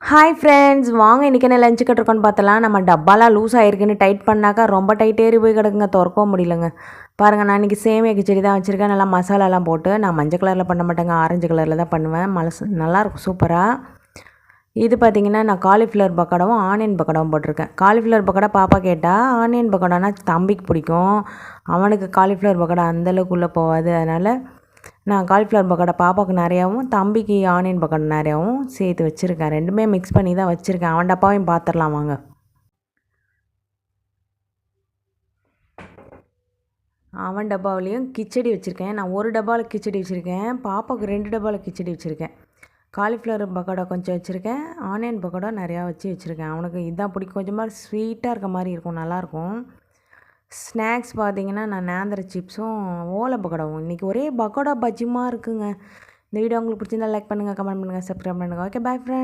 Hi friends, வாங்க இன்றைக்கி என்ன லஞ்சு கட்டிருக்கோன்னு பார்த்தலாம். நம்ம டப்பாலாம் லூஸ் ஆகிருக்குன்னு டைட் பண்ணாக்கா ரொம்ப டைட் ஏறி போய் கிடக்குங்க, திறக்கவும் முடியலங்க. பாருங்கள், நான் இன்றைக்கி சேமியா கிச்சடி தான் வச்சுருக்கேன். நல்லா மசாலாலாம் போட்டு. நான் மஞ்சள் கலரில் பண்ண மாட்டேங்க, ஆரஞ்சு கலரில் தான் பண்ணுவேன். நல்லாயிருக்கும் சூப்பராக. இது பார்த்திங்கன்னா நான் காலிஃப்ளவர் பக்கோடாவும் ஆனியன் பக்கோடாவும் போட்டிருக்கேன். காலிஃப்ளவர் பக்கோடா பாப்பா கேட்டால், ஆனியன் பக்கோடானா தம்பிக்கு பிடிக்கும். அவனுக்கு காலிஃப்ளவர் பக்கோடா அந்தளவுக்கு உள்ளே போகாது. அதனால் நான் காலிஃப்ளவர் பக்கோடா பாப்பாவுக்கு நிறையாவும், தம்பிக்கு ஆனியன் பக்கோடா நிறையாவும் சேர்த்து வச்சுருக்கேன். ரெண்டுமே மிக்ஸ் பண்ணி தான் வச்சுருக்கேன். அவன் டப்பாவையும் பார்த்துடலாம் வாங்க. அவன் டப்பாவிலையும் கிச்சடி வச்சுருக்கேன். நான் ஒரு டப்பாவில் கிச்சடி வச்சுருக்கேன். பாப்பாவுக்கு 2 டப்பாவில் கிச்சடி வச்சுருக்கேன். காலிஃப்ளவர் பக்கோடா கொஞ்சம் வச்சுருக்கேன். ஆனியன் பக்கோடா நிறையா வச்சுருக்கேன். அவனுக்கு இதுதான் பிடிக்கும். கொஞ்சமாக ஸ்வீட்டாக இருக்க மாதிரி இருக்கும், நல்லாயிருக்கும். ஸ்நாக்ஸ் பார்த்திங்கன்னா நான் நேந்திர சிப்ஸும் ஓலை பக்கோடாவும். இன்றைக்கி ஒரே பக்கோடா பஜ்ஜிமாக இருக்குங்க. இந்த வீடியோ உங்களுக்கு பிடிச்சிருந்தா லைக் பண்ணுங்கள், கமெண்ட் பண்ணுங்கள், சப்ஸ்கிரைப் பண்ணுங்கள். Okay, bye friends.